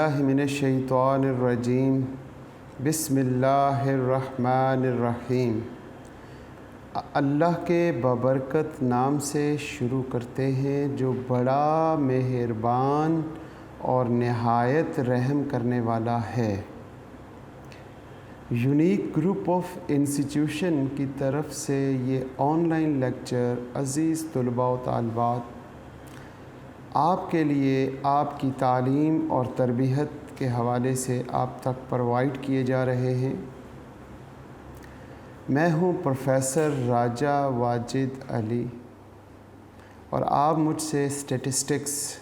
बिस्मिल्लाहि मिनश्शैतानिर्रजीम बिस्मिल्लाहिर्रहमानिर्रहीम। अल्लाह के बबरकत नाम से शुरू करते हैं जो बड़ा मेहरबान और नहायत रहम करने वाला है। यूनिक ग्रुप ऑफ इंस्टीट्यूशन की तरफ से ये ऑनलाइन लेक्चर अज़ीज़ तलबा व तालिबात आपके लिए आपकी तालीम और तरबियत के हवाले से आप तक प्रोवाइड किए जा रहे हैं। मैं हूं प्रोफेसर राजा वाजिद अली और आप मुझसे स्टैटिस्टिक्स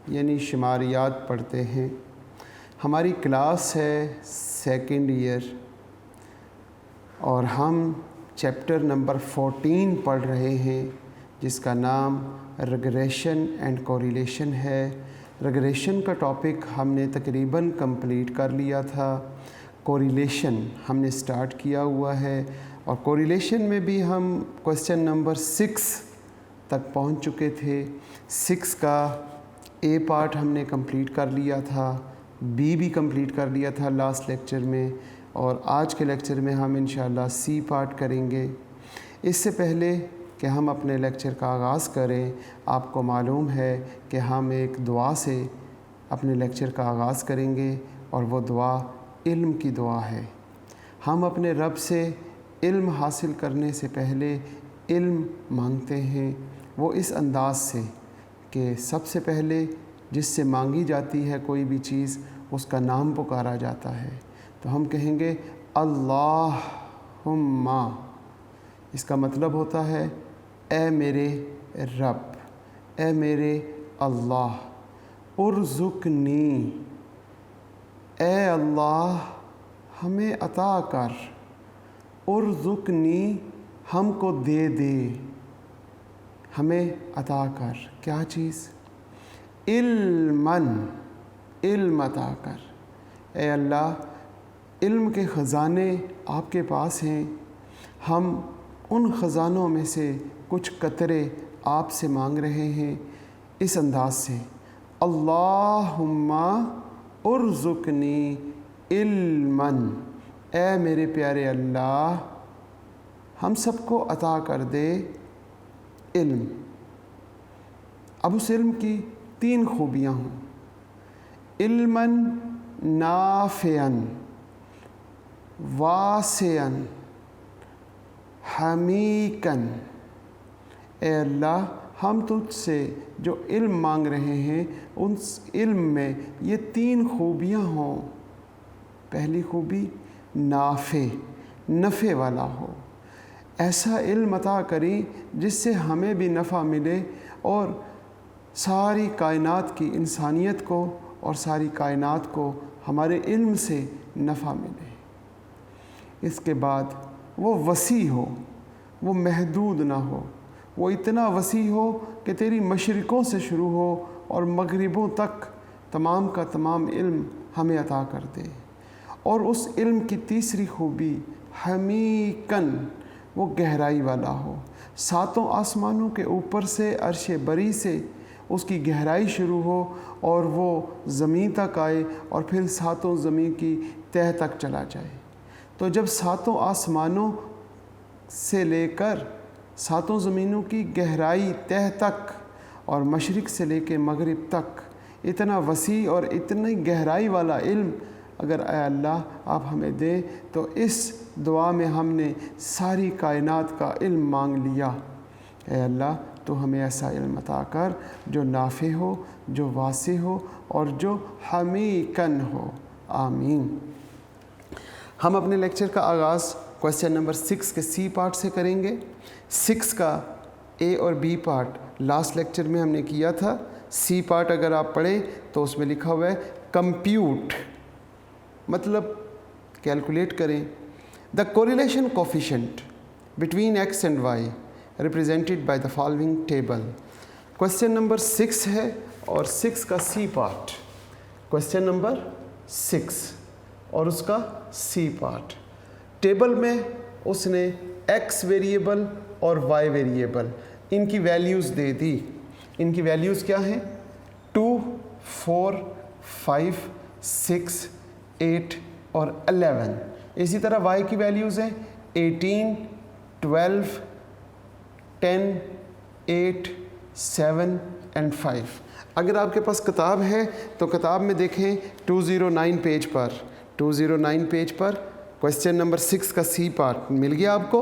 यानी शुमारियात पढ़ते हैं। हमारी क्लास है सेकंड ईयर और हम चैप्टर नंबर 14 पढ़ रहे हैं जिसका नाम रिग्रेशन एंड कोरिलेशन है। रिग्रेशन का टॉपिक हमने तकरीबन कंप्लीट कर लिया था। कोरिलेशन हमने स्टार्ट किया हुआ है और कोरिलेशन में भी हम क्वेश्चन नंबर 6 तक पहुंच चुके थे। 6 का ए पार्ट हमने कंप्लीट कर लिया था, बी भी कंप्लीट कर लिया था लास्ट लेक्चर में और आज के लेक्चर में हम इंशाल्लाह सी पार्ट करेंगे। इससे पहले कि हम अपने लेक्चर का आगाज़ करें, आपको मालूम है कि हम एक दुआ से अपने लेक्चर का आगाज़ करेंगे और वो दुआ इल्म की दुआ है। हम अपने रब से इल्म हासिल करने से पहले इल्म मांगते हैं, वो इस अंदाज़ से कि सबसे पहले जिससे मांगी जाती है कोई भी चीज़ उसका नाम पुकारा जाता है। तो हम कहेंगे अल्लाहुम्मा, इसका मतलब होता है ए मेरे रब, ए मेरे अल्लाह, उर्ज़ुकनी, ए अल्लाह हमें अता कर, उर्ज़ुकनी हमको दे दे, हमें अता कर क्या चीज़, इल्मन, इल्म अता कर। ए अल्लाह इल्म के ख़ज़ाने आपके पास हैं, हम उन ख़ज़ानों में से कुछ कतरे आपसे मांग रहे हैं इस अंदाज़ से, अल्लाहुम्मा उर्ज़ुकनी इल्मन, ए मेरे प्यारे अल्लाह हम सबको अता कर दे इल्म। अब उस इल्म की 3 खूबियाँ हों, इल्मन नाफ़िअन, वासिअन, हमीकन। ए अल्लाह हम तुझसे जो इल्म मांग रहे हैं उन इल्म में ये 3 खूबियाँ हों। पहली खूबी नाफ़े, नफ़े वाला हो, ऐसा इल्म अता करें जिससे हमें भी नफ़ा मिले और सारी कायनात की इंसानियत को और सारी कायनात को हमारे इल्म से नफ़ा मिले। इसके बाद वो वसी हो, वो महदूद ना हो, वो इतना वसी हो कि तेरी मशरिक़ों से शुरू हो और मगरिबों तक तमाम का तमाम इल्म हमें अता कर दे। और उस इल्म की तीसरी खूबी हमीकन, वो गहराई वाला हो, 7 आसमानों के ऊपर से अर्श बरी से उसकी गहराई शुरू हो और वो ज़मीन तक आए और फिर 7 ज़मीन की तह तक चला जाए। तो जब 7 आसमानों से लेकर 7 ज़मीनों की गहराई तह तक और मशरिक़ से लेकर मगरिब तक इतना वसी और इतनी गहराई वाला इल्म अगर ऐ अल्लाह आप हमें दें, तो इस दुआ में हमने सारी कायनात का इल्म मांग लिया। ऐ अल्लाह तो हमें ऐसा इल्म अता कर जो नाफ़े हो, जो वासी हो और जो हमीकन हो। आमीन। हम अपने लेक्चर का आगाज़ क्वेश्चन नंबर 6 के सी पार्ट से करेंगे। 6 का ए और बी पार्ट लास्ट लेक्चर में हमने किया था। सी पार्ट अगर आप पढ़ें तो उसमें लिखा हुआ है कंप्यूट, मतलब कैलकुलेट करें the correlation coefficient between x and y represented by the following table. Question number 6 है और 6 का सी पार्ट, क्वेश्चन नंबर 6 और उसका सी पार्ट। टेबल में उसने एक्स वेरिएबल और वाई वेरिएबल इनकी वैल्यूज़ दे दी। इनकी वैल्यूज़ क्या हैं? 2, 4, 5 6, 8 और 11। इसी तरह y की वैल्यूज़ हैं 18, 12, 10, 8, 7 एंड 5। अगर आपके पास किताब है तो किताब में देखें 209 पेज पर, 209 पेज पर क्वेश्चन नंबर 6 का सी पार्ट मिल गया आपको,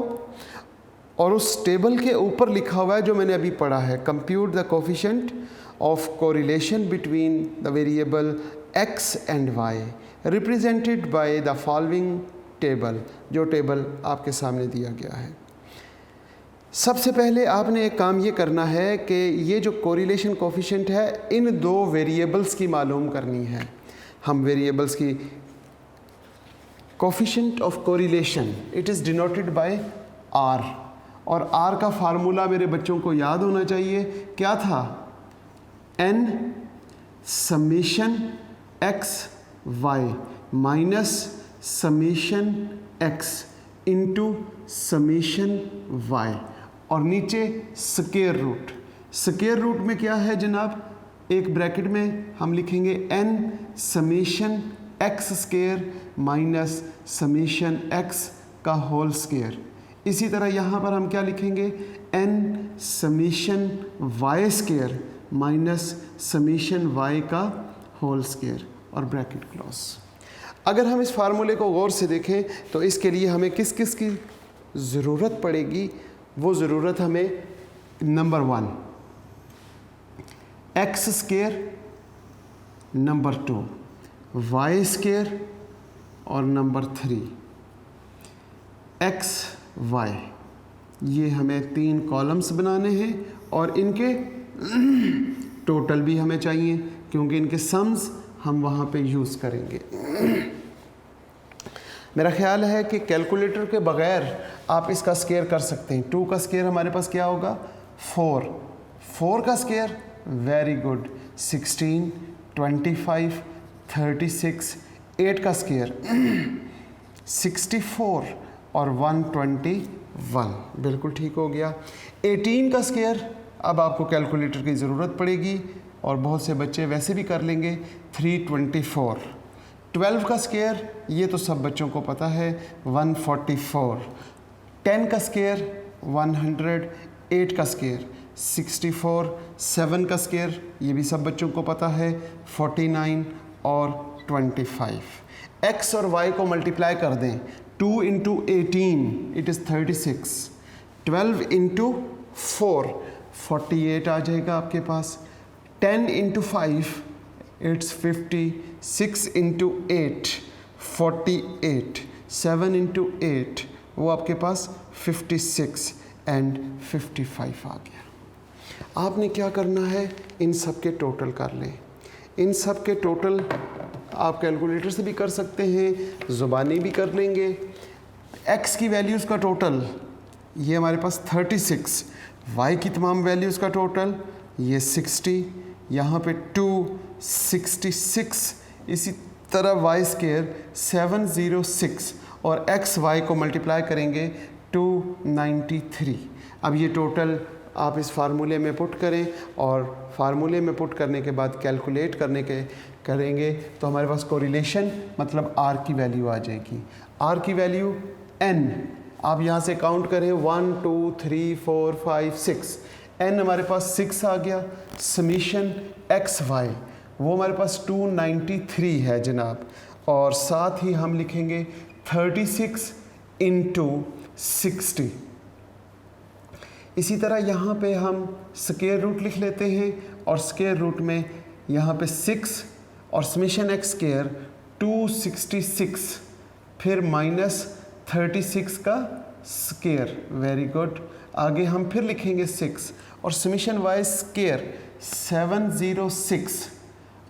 और उस टेबल के ऊपर लिखा हुआ है जो मैंने अभी पढ़ा है, compute the coefficient of correlation between the variable x and y represented by the following table, जो टेबल आपके सामने दिया गया है। सबसे पहले आपने एक काम ये करना है कि ये जो कोरिलेशन कोफिशिएंट है इन दो वेरिएबल्स की मालूम करनी है। हम वेरिएबल्स की coefficient of correlation it is denoted by r, और r का फार्मूला मेरे बच्चों को याद होना चाहिए, क्या था? n summation x y minus summation x into summation y, और नीचे स्क्वायर रूट। स्क्वायर रूट में क्या है जनाब? एक ब्रैकेट में हम लिखेंगे n summation x square minus summation x का होल स्क्वायर। इसी तरह यहाँ पर हम क्या लिखेंगे? n summation y square minus summation y का होल स्क्वायर और ब्रैकेट क्लोज। अगर हम इस फार्मूले को गौर से देखें तो इसके लिए हमें किस किस की ज़रूरत पड़ेगी? वो ज़रूरत हमें number 1 x square, number 2 y square और नंबर 3 x y। ये हमें 3 कॉलम्स बनाने हैं और इनके टोटल भी हमें चाहिए क्योंकि इनके सम्स हम वहाँ पे यूज़ करेंगे। मेरा ख्याल है कि कैलकुलेटर के बग़ैर आप इसका स्क्वायर कर सकते हैं। 2 का स्क्वायर हमारे पास क्या होगा? 4। 4 का स्क्वायर, वेरी गुड, 16, 25, 36। 8 का स्क्वायर 64 और 121, बिल्कुल ठीक हो गया। 18 का स्क्वायर अब आपको कैलकुलेटर की ज़रूरत पड़ेगी और बहुत से बच्चे वैसे भी कर लेंगे, 324। 12 का स्क्वायर ये तो सब बच्चों को पता है, 144। 10 का स्क्वायर 100। 8 का स्क्वायर 64। 7 का स्क्वायर ये भी सब बच्चों को पता है, 49 और 25। x और y को मल्टीप्लाई कर दें, 2 इंटू 18 इट इज़ 36, 12 इंटू 4 48 आ जाएगा आपके पास, 10 इंटू 5 इट्स 50, 6 इंटू 8 48, 7 इंटू 8 वो आपके पास 56 एंड 55 आ गया। आपने क्या करना है? इन सब के टोटल कर लें। इन सब के टोटल आप कैलकुलेटर से भी कर सकते हैं, ज़ुबानी भी कर लेंगे। x की वैल्यूज़ का टोटल ये हमारे पास 36, y की तमाम वैल्यूज़ का टोटल ये 60, यहाँ पे 266, इसी तरह y स्क्वायर 706 और x y को मल्टीप्लाई करेंगे 293। अब ये टोटल आप इस फार्मूले में पुट करें और फार्मूले में पुट करने के बाद कैलकुलेट करेंगे तो हमारे पास कोरिलेशन मतलब r की वैल्यू आ जाएगी। r की वैल्यू n, आप यहाँ से काउंट करें 1 2 3 4 5 6, n हमारे पास 6 आ गया। समीशन x y वो हमारे पास 293 है जनाब, और साथ ही हम लिखेंगे 36 इंटू 60। इसी तरह यहाँ पे हम स्क्वायर रूट लिख लेते हैं और स्क्वायर रूट में यहाँ पे 6 और समेशन x स्क्वायर 266, फिर माइनस 36 का स्क्वायर, वेरी गुड। आगे हम फिर लिखेंगे 6 और समेशन y स्क्वायर 706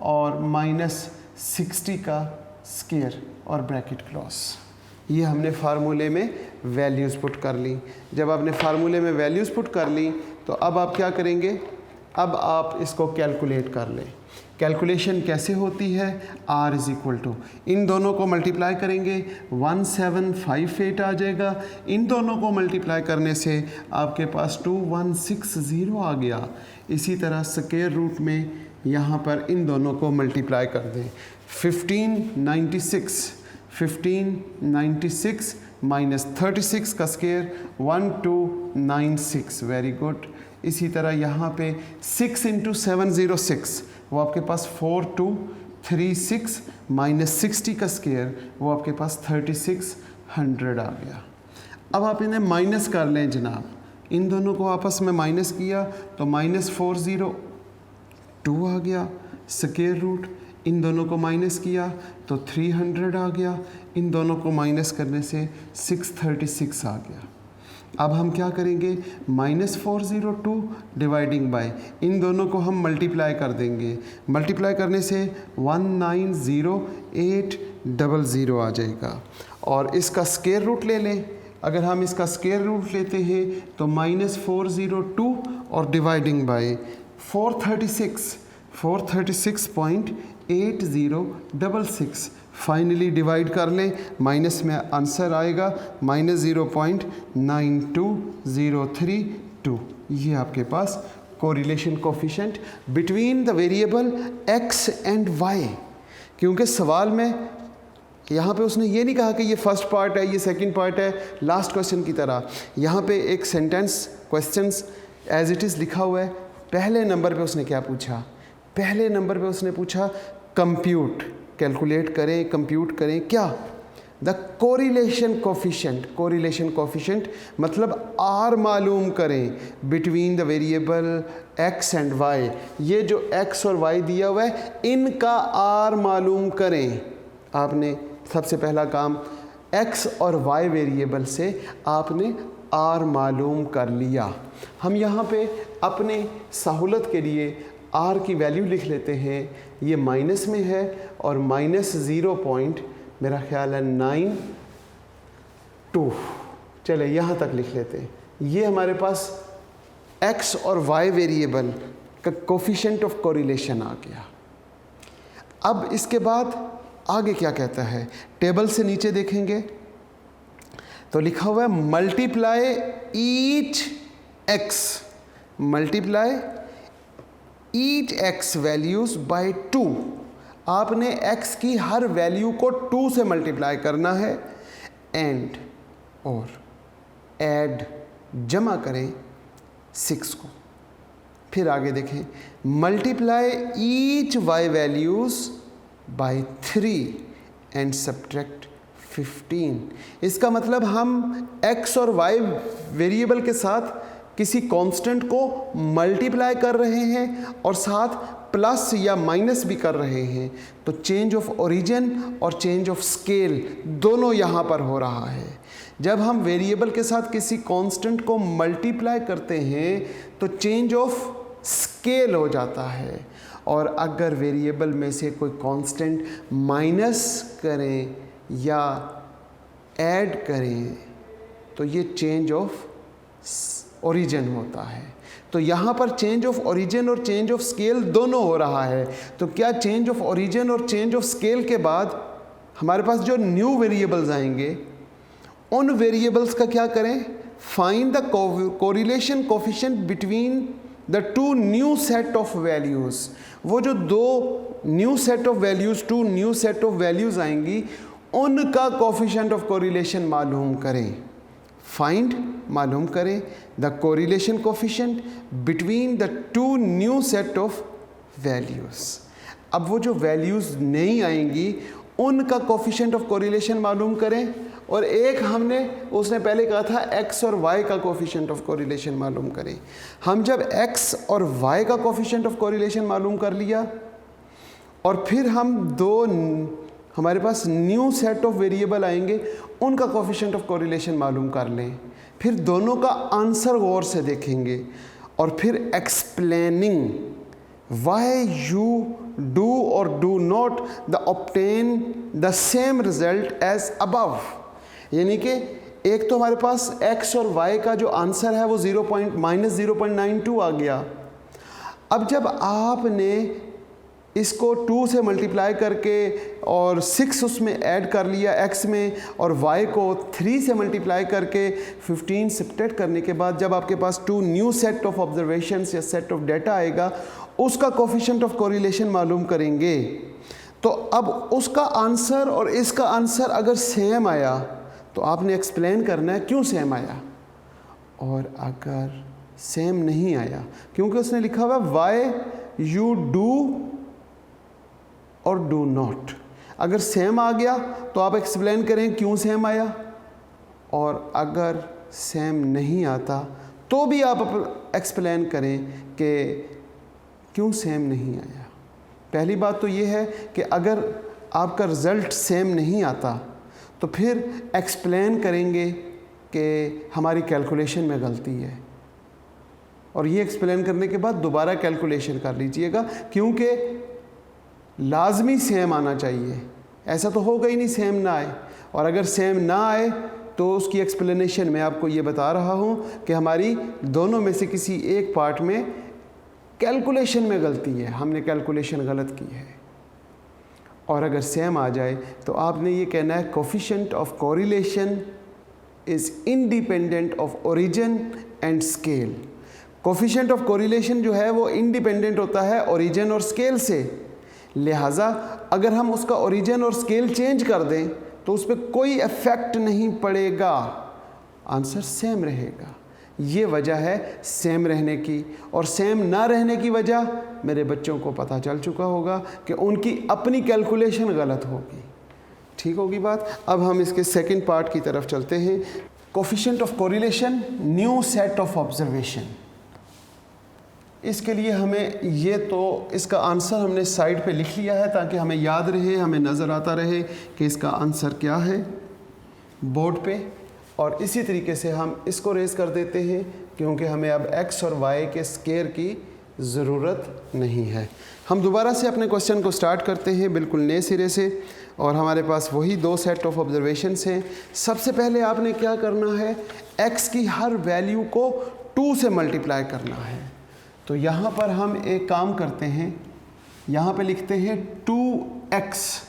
और माइनस 60 का स्क्वायर और ब्रैकेट क्लोज। ये हमने फार्मूले में वैल्यूज़ पुट कर ली। जब आपने फार्मूले में वैल्यूज़ पुट कर ली तो अब आप क्या करेंगे? अब आप इसको कैलकुलेट कर लें। कैलकुलेशन कैसे होती है? r इज़ इक्वल टू, इन दोनों को मल्टीप्लाई करेंगे 1758 आ जाएगा। इन दोनों को मल्टीप्लाई करने से आपके पास 2160 आ गया। इसी तरह स्क्वायर रूट में यहाँ पर इन दोनों को मल्टीप्लाई कर दें, 1596 माइनस 36 का स्क्वायर 1296, वेरी गुड। इसी तरह यहाँ पे 6 × 706 वो आपके पास 4236 माइनस 60 का स्क्वायर वो आपके पास 3600 आ गया। अब आप इन्हें माइनस कर लें जनाब, इन दोनों को आपस में माइनस किया तो -402 आ गया स्क्वायर रूट, इन दोनों को माइनस किया तो 300 आ गया, इन दोनों को माइनस करने से 636 आ गया। अब हम क्या करेंगे, -402 डिवाइडिंग बाय, इन दोनों को हम मल्टीप्लाई कर देंगे, मल्टीप्लाई करने से 190800 आ जाएगा। और इसका स्क्वायर रूट ले लें, अगर हम इसका स्क्वायर रूट लेते हैं तो -402 और डिवाइडिंग बाय 436.8066 फाइनली डिवाइड कर लें, माइनस में आंसर आएगा -0.92032। ये आपके पास correlation coefficient between the variable x and y। क्योंकि सवाल में यहाँ पे उसने ये नहीं कहा कि ये फर्स्ट पार्ट है, ये सेकंड पार्ट है, लास्ट क्वेश्चन की तरह यहाँ पे एक sentence questions as it is लिखा हुआ है। पहले नंबर पे उसने क्या पूछा, पहले नंबर पे उसने पूछा कंप्यूट, कैलकुलेट करें, कंप्यूट करें क्या, the correlation coefficient. Correlation coefficient मतलब आर मालूम करें between the variable x and y। ये जो x और y दिया हुआ है इनका आर मालूम करें। आपने सबसे पहला काम x और y वेरिएबल से आपने r मालूम कर लिया। हम यहाँ पे अपने सहूलत के लिए r की वैल्यू लिख लेते हैं, ये माइनस में है और -0. मेरा ख्याल है 92, चले यहाँ तक लिख लेते हैं। ये हमारे पास x और y वेरिएबल का कोफिशिएंट ऑफ कोरिलेशन आ गया। अब इसके बाद आगे क्या कहता है, टेबल से नीचे देखेंगे तो लिखा हुआ है multiply each x, multiply each x values by 2। आपने x की हर वैल्यू को 2 से मल्टीप्लाई करना है एंड और ऐड जमा करें 6 को। फिर आगे देखें multiply each y values by 3 and subtract 15। इसका मतलब हम x और y वेरिएबल के साथ किसी कांस्टेंट को मल्टीप्लाई कर रहे हैं और साथ प्लस या माइनस भी कर रहे हैं, तो चेंज ऑफ ओरिजिन और चेंज ऑफ स्केल दोनों यहाँ पर हो रहा है। जब हम वेरिएबल के साथ किसी कांस्टेंट को मल्टीप्लाई करते हैं तो चेंज ऑफ स्केल हो जाता है, और अगर वेरिएबल में से कोई कांस्टेंट माइनस करें या ऐड करें तो ये चेंज ऑफ ओरिजिन होता है। तो यहाँ पर चेंज ऑफ ओरिजिन और चेंज ऑफ स्केल दोनों हो रहा है। तो क्या चेंज ऑफ ओरिजिन और चेंज ऑफ स्केल के बाद हमारे पास जो न्यू वेरिएबल्स आएंगे उन वेरिएबल्स का क्या करें, find the correlation coefficient between the two new set of values. वो जो दो new set of values, two new set of values आएंगी उनका कोफिशिएंट ऑफ कोरिलेशन मालूम करें। फाइंड मालूम करें the correlation coefficient between the two new set of values. अब वो जो वैल्यूज़ नहीं आएंगी उनका कोफिशिएंट ऑफ कोरिलेशन मालूम करें, और एक हमने उसने पहले कहा था x और y का कोफिशिएंट ऑफ कोरिलेशन मालूम करें। हम जब x और y का कोफिशिएंट ऑफ कोरिलेशन मालूम कर लिया और फिर हम दो हमारे पास न्यू सेट ऑफ वेरिएबल आएंगे उनका कोफिशिएंट ऑफ कोरिलेशन मालूम कर लें, फिर दोनों का आंसर गौर से देखेंगे और फिर explaining why you do or do not the obtain the same result as above. यानी कि एक तो हमारे पास x और y का जो आंसर है वो -0.92 आ गया। अब जब आपने इसको 2 से मल्टीप्लाई करके और 6 उसमें ऐड कर लिया x में, और y को 3 से मल्टीप्लाई करके 15 सब्ट्रैक्ट करने के बाद जब आपके पास 2 न्यू सेट ऑफ ऑब्जर्वेशंस या सेट ऑफ डाटा आएगा उसका कोफिशिएंट ऑफ कोरिलेशन मालूम करेंगे। तो अब उसका आंसर और इसका आंसर अगर सेम आया तो आपने एक्सप्लेन करना है क्यों सेम आया, और अगर सेम नहीं आया, क्योंकि उसने लिखा हुआ Y you do or do not, अगर सेम आ गया तो आप एक्सप्लेन करें क्यों सेम आया, और अगर सेम नहीं आता तो भी आप एक्सप्लेन करें कि क्यों सेम नहीं आया। पहली बात तो ये है कि अगर आपका रिज़ल्ट सेम नहीं आता तो फिर एक्सप्लेन करेंगे कि हमारी कैलकुलेशन में गलती है, और ये एक्सप्लेन करने के बाद दोबारा कैलकुलेशन कर लीजिएगा, क्योंकि लाजमी सेम आना चाहिए। ऐसा तो होगा ही नहीं सेम ना आए, और अगर सेम ना आए तो उसकी एक्सप्लेनेशन मैं आपको ये बता रहा हूँ कि हमारी दोनों में से किसी एक पार्ट में कैलकुलेशन में गलती है, हमने कैलकुलेशन गलत की है। और अगर सेम आ जाए तो आपने ये कहना है coefficient of correlation is independent of origin and scale. Coefficient of correlation जो है वो इंडिपेंडेंट होता है ओरिजिन और स्केल से, लिहाजा अगर हम उसका ओरिजिन और स्केल चेंज कर दें तो उस पर कोई इफ़ेक्ट नहीं पड़ेगा, आंसर सेम रहेगा। ये वजह है सेम रहने की, और सेम ना रहने की वजह मेरे बच्चों को पता चल चुका होगा कि उनकी अपनी कैलकुलेशन गलत होगी। ठीक होगी बात। अब हम इसके सेकंड पार्ट की तरफ चलते हैं। Coefficient of correlation, new set of observation. इसके लिए हमें ये तो इसका आंसर हमने साइड पे लिख लिया है ताकि हमें याद रहे, हमें नज़र आता रहे कि इसका आंसर क्या है बोर्ड पे, और इसी तरीके से हम इसको रेज़ कर देते हैं क्योंकि हमें अब x और y के स्केयर की ज़रूरत नहीं है। हम दोबारा से अपने क्वेश्चन को स्टार्ट करते हैं बिल्कुल नए सिरे से, और हमारे पास वही दो सेट ऑफ ऑब्जर्वेशंस हैं। सबसे पहले आपने क्या करना है, x की हर वैल्यू को 2 से मल्टीप्लाई करना है। तो यहाँ पर हम एक काम करते हैं, यहाँ पे लिखते हैं 2x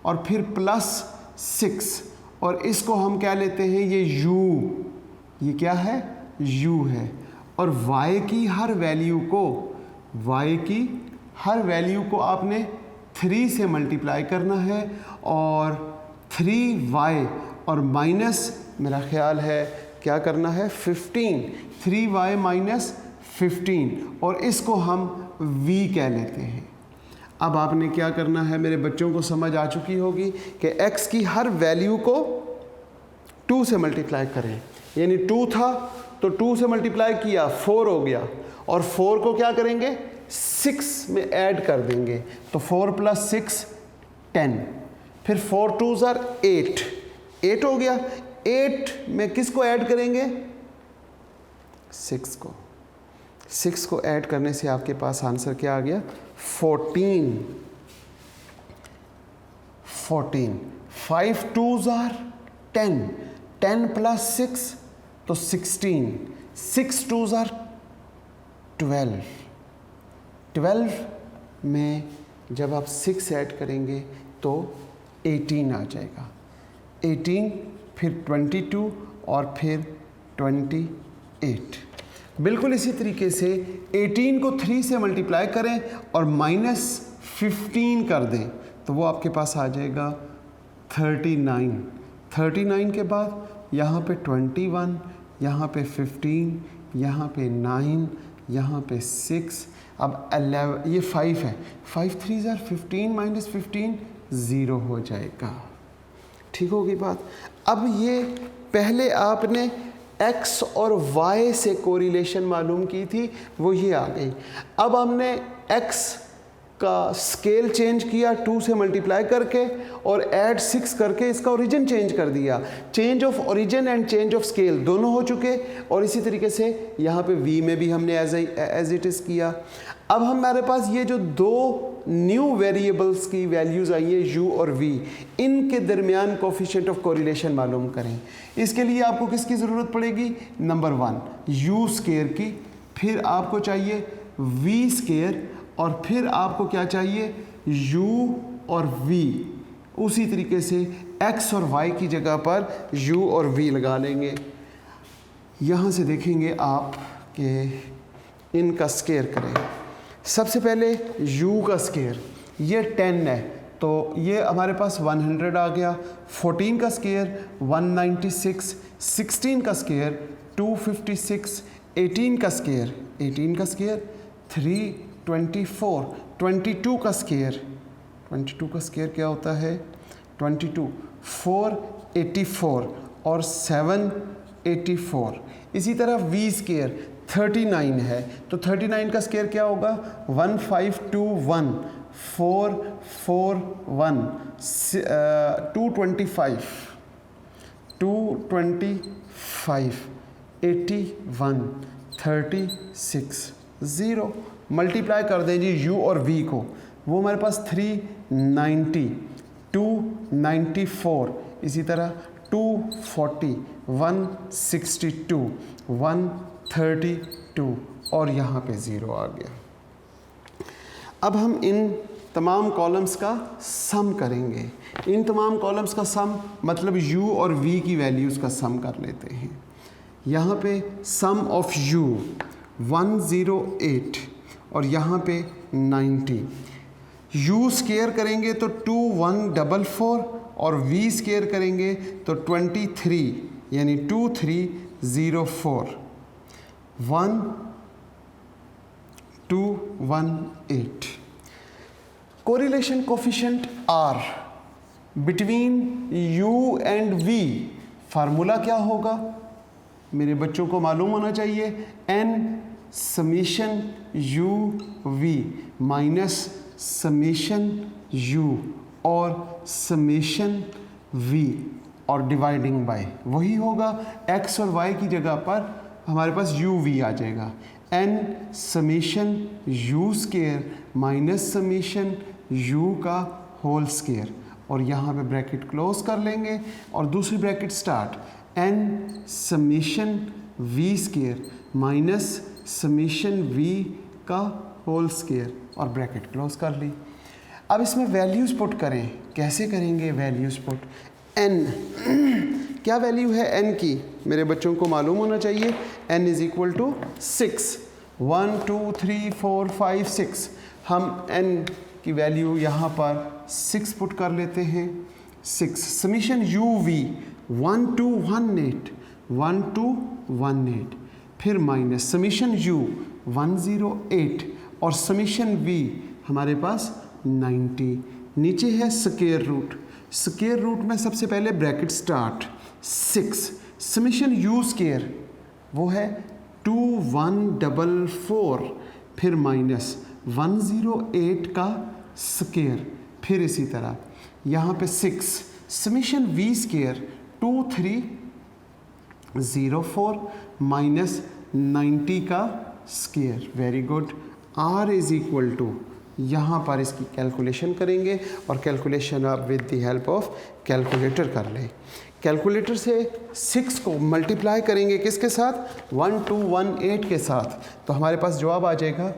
और फिर +6, और इसको हम क्या लेते हैं, ये u, ये क्या है, u है, और y की हर वैल्यू को आपने 3 से मल्टीप्लाई करना है, और 3y और माइनस मेरा ख्याल है क्या करना है 15, 3y माइनस 15, और इसको हम v कह लेते हैं। अब आपने क्या करना है, मेरे बच्चों को समझ आ चुकी होगी कि x की हर वैल्यू को 2 से मल्टीप्लाई करें, यानी 2 था तो 2 से मल्टीप्लाई किया 4 हो गया, और 4 को क्या करेंगे 6 में ऐड कर देंगे, तो 4 + 6 10, फिर 4 2s are 8 हो गया। 8 में किसको ऐड करेंगे, 6 को। 6 को ऐड करने से आपके पास आंसर क्या आ गया 14। 5 2s are 10, 10 + 6 तो 16, 6 2s are 12, 12 में जब आप 6 ऐड करेंगे तो 18 आ जाएगा, 18 फिर 22 और फिर 28। बिल्कुल इसी तरीके से 18 को 3 से मल्टीप्लाई करें और -15 कर दें तो वो आपके पास आ जाएगा 39। 39 के बाद यहाँ पे 21, यहाँ पे 15, यहाँ पे 9, यहाँ पे 6, अब 11, ये 5 है, 5 3s are 15 - 15 0 हो जाएगा। ठीक होगी बात। अब ये पहले आपने x और y से कोरिलेशन मालूम की थी, वो ये आ गई। अब हमने x का स्केल चेंज किया 2 से मल्टीप्लाई करके और ऐड 6 करके इसका ओरिजिन चेंज कर दिया। Change of origin and change of scale दोनों हो चुके, और इसी तरीके से यहाँ पे v में भी हमने एज इट इज़ किया। अब हमारे पास ये जो दो न्यू वेरिएबल्स की वैल्यूज़ आई है u और v, इनके दरमियान कोफिशिएंट ऑफ कोरिलेशन मालूम करें। इसके लिए आपको किसकी ज़रूरत पड़ेगी, नंबर 1 u स्केयर की, फिर आपको चाहिए v स्केयर, और फिर आपको क्या चाहिए u और v। उसी तरीके से x और y की जगह पर u और v लगा लेंगे। यहाँ से देखेंगे आप कि इनका स्केयर करें। सबसे पहले u का स्केयर, ये 10 है, तो ये हमारे पास 100 आ गया। 14 का स्क्वायर 196, 16 का स्क्वायर 256, 18 का स्क्वायर 324, 22 का स्क्वायर क्या होता है 22, 484 और 784। इसी तरह v स्क्वायर 39 है, तो 39 का स्क्वायर क्या होगा 1521, 441, 225, 81, 36, 0। मल्टीप्लाई कर दें जी u और v को, वो हमारे पास 390, 294, इसी तरह 240, 162, 132 और यहाँ पे 0 आ गया। अब हम इन तमाम कॉलम्स का सम करेंगे। इन तमाम कॉलम्स का सम मतलब u और v की वैल्यूज़ का सम कर लेते हैं। यहाँ पे सम ऑफ u 108 और यहाँ पे 90। u स्क्वायर करेंगे तो 2144 और v स्क्वायर करेंगे तो 23 यानी 2304, 1218। Correlation coefficient r between u and v, formula क्या होगा मेरे बच्चों को मालूम होना चाहिए, n summation u v minus summation u और समीशन v और डिवाइडिंग बाय, वही होगा x और y की जगह पर हमारे पास u v आ जाएगा। n summation u square minus summation u का होल स्क्वायर, और यहाँ पे ब्रैकेट क्लोज कर लेंगे और दूसरी bracket start, n summation v square minus summation v का होल स्क्वायर और ब्रैकेट क्लोज कर ली। अब इसमें वैल्यूज़ पुट करें, कैसे करेंगे वैल्यूज़ पुट, n क्या वैल्यू है n की मेरे बच्चों को मालूम होना चाहिए, n इज़ इक्वल टू 6, 1 2 3 4 5 6। हम n की वैल्यू यहाँ पर 6 पुट कर लेते हैं, 6 समीशन u v 1218, फिर माइनस समीशन u 108 और समीशन v हमारे पास 90। नीचे है स्क्वायर रूट में सबसे पहले bracket start 6 summation u square वो है 2144, फिर माइनस 108 का स्क्वायर, फिर इसी तरह यहाँ पे 6 समीशन v स्क्वायर 2304 माइनस 90 का square. Very good. r is equal to, यहाँ पर इसकी कैलकुलेशन करेंगे और कैलकुलेशन आप with the help of calculator कर लें। कैलकुलेटर से 6 को मल्टीप्लाई करेंगे किसके साथ, 1218 के साथ, तो हमारे पास जवाब आ जाएगा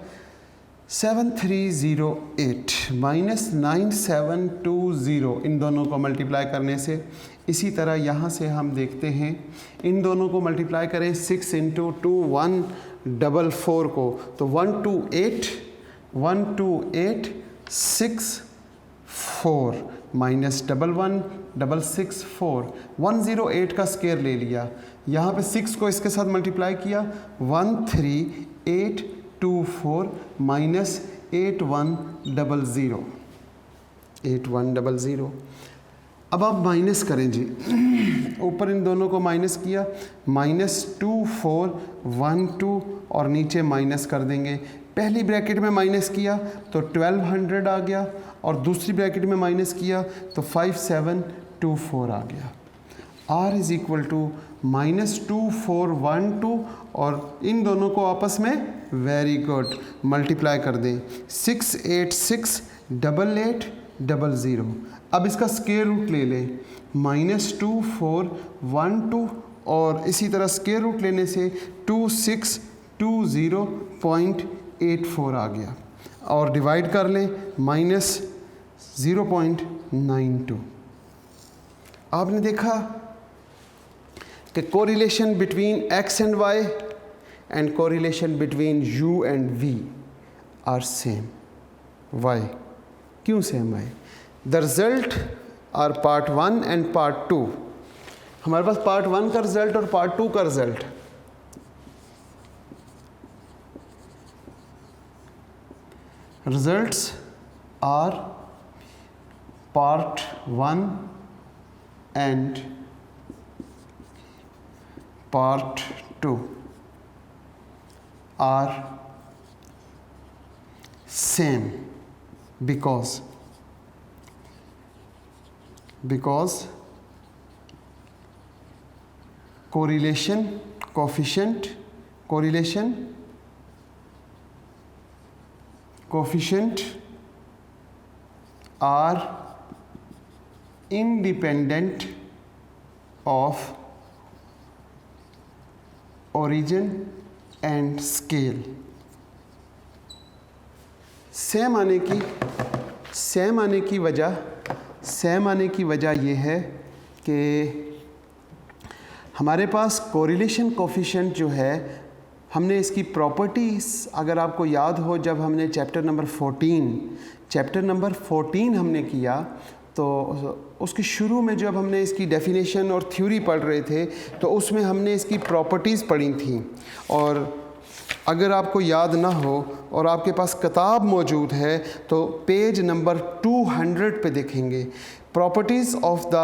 7308 माइनस 9720। इन दोनों को मल्टीप्लाई करने से, इसी तरह यहाँ से हम देखते हैं इन दोनों को मल्टीप्लाई करें 6 इंटू 2144 को, तो 12864 माइनस 11664, 108 का स्क्वायर ले लिया, यहाँ पे 6 को इसके साथ मल्टीप्लाई किया 13824 माइनस 8100। अब आप माइनस करें जी, ऊपर इन दोनों को माइनस किया, माइनस 2412 और नीचे माइनस कर देंगे। पहली ब्रैकेट में माइनस किया तो 1200 आ गया और दूसरी ब्रैकेट में माइनस किया तो 5724 आ गया। r is equal to minus 2412 और इन दोनों को आपस में वेरी गुड मल्टीप्लाई कर दें 6868800। अब इसका स्क्वायर रूट ले लें, माइनस 2412 और इसी तरह स्क्वायर रूट लेने से 2620.84 आ गया और डिवाइड कर लें माइनस 0.92। आपने देखा कि correlation between x and y and correlation between u and v are same. y क्यों सेम है? The result are part 1 and part 2। हमारे पास पार्ट 1 का रिज़ल्ट और पार्ट 2 का result. Results are part 1 and part 2 are same because correlation coefficient are independent of origin and scale. Same आने की वजह ये है कि हमारे पास कोरिलेशन कोफिशिएंट जो है, हमने इसकी प्रॉपर्टीज़, अगर आपको याद हो जब हमने चैप्टर नंबर 14 हमने किया तो उसके शुरू में जब हमने इसकी डेफिनेशन और थ्योरी पढ़ रहे थे तो उसमें हमने इसकी प्रॉपर्टीज़ पढ़ी थी। और अगर आपको याद ना हो और आपके पास किताब मौजूद है तो पेज नंबर 200 पे देखेंगे, properties of the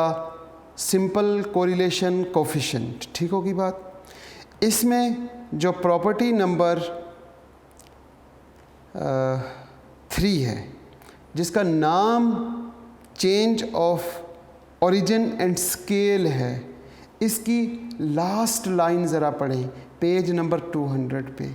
simple correlation coefficient. ठीक होगी बात। इसमें जो प्रॉपर्टी नंबर 3 है, जिसका नाम change of origin and scale है, इसकी लास्ट लाइन ज़रा पढ़ें पेज नंबर 200 पे।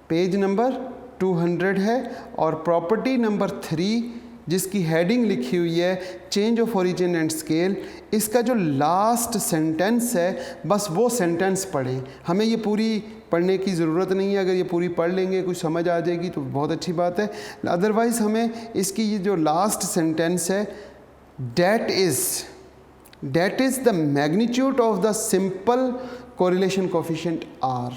पेज नंबर 200 है और प्रॉपर्टी नंबर 3 जिसकी हेडिंग लिखी हुई है change of origin and scale, इसका जो लास्ट सेंटेंस है बस वो सेंटेंस पढ़ें। हमें ये पूरी पढ़ने की ज़रूरत नहीं है। अगर ये पूरी पढ़ लेंगे, कुछ समझ आ जाएगी तो बहुत अच्छी बात है। अदरवाइज़ हमें इसकी ये जो लास्ट सेंटेंस है, that is the magnitude of the simple correlation coefficient r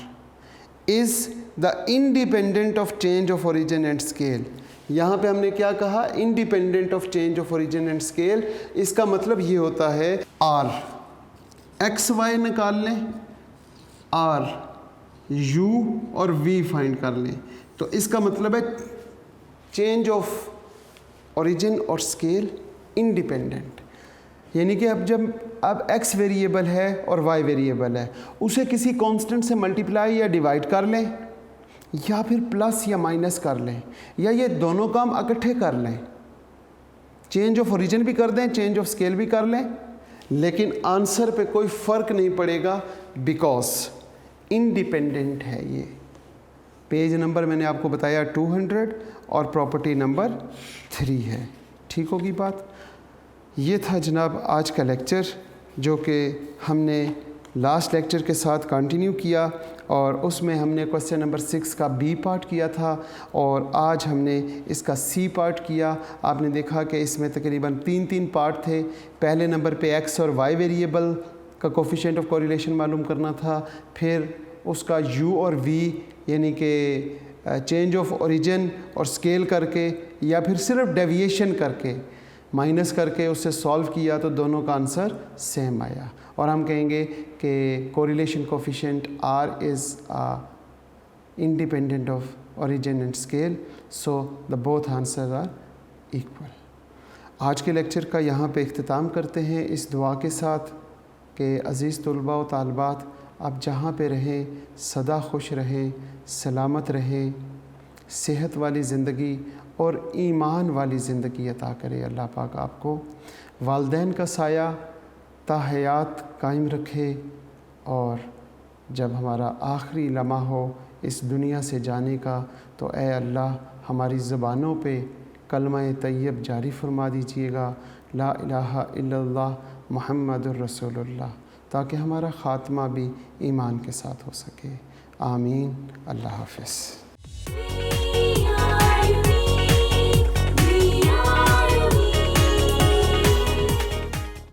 is the independent of change of origin and scale. यहाँ पे हमने क्या कहा? Independent of change of origin and scale. इसका मतलब ये होता है आर एक्स वाई निकाल लें, आर यू और वी फाइंड कर लें, तो इसका मतलब है चेंज ऑफ ओरिजिन और स्केल इंडिपेंडेंट। यानी कि अब एक्स वेरिएबल है और वाई वेरिएबल है, उसे किसी कांस्टेंट से मल्टीप्लाई या डिवाइड कर लें या फिर प्लस या माइनस कर लें, या ये दोनों काम इकट्ठे कर लें। चेंज ऑफ ओरिजिन भी कर दें, चेंज ऑफ स्केल भी कर लें, लेकिन आंसर पे कोई फ़र्क नहीं पड़ेगा बिकॉज इंडिपेंडेंट है। ये पेज नंबर मैंने आपको बताया 200 और प्रॉपर्टी नंबर 3 है। ठीक होगी बात। ये था जनाब आज का लेक्चर, जो कि हमने लास्ट लेक्चर के साथ कंटिन्यू किया और उसमें हमने क्वेश्चन नंबर 6 का बी पार्ट किया था और आज हमने इसका सी पार्ट किया। आपने देखा कि इसमें तकरीबन 3 पार्ट थे। पहले नंबर पे एक्स और वाई वेरिएबल का कोफिशिएंट ऑफ कोरिलेशन मालूम करना था, फिर उसका यू और वी यानी कि चेंज ऑफ ओरिजिन और स्केल करके या फिर सिर्फ डेविएशन करके माइनस करके उससे सॉल्व किया तो दोनों का आंसर सेम आया। और हम कहेंगे कि correlation coefficient r is independent of origin and scale, so the both answer are equal. आज के लेक्चर का यहाँ पे इख्तिताम करते हैं इस दुआ के साथ कि अज़ीज़ तलबा व तालबात, आप जहाँ पे रहें सदा खुश रहें, सलामत रहें, सेहत वाली ज़िंदगी और ईमान वाली ज़िंदगी अता करे अल्लाह पाक आपको। वालिदैन का साया ताहयात कायम रखे और जब हमारा आखिरी लम्हा हो इस दुनिया से जाने का तो ए अल्लाह हमारी ज़बानों पे कलमा तैयब जारी फरमा दीजिएगा, ला इलाहा इल्लल्लाह मुहम्मदुर रसूलुल्लाह, ताकि हमारा ख़ात्मा भी ईमान के साथ हो सके। आमीन। अल्लाह हाफ़िज़।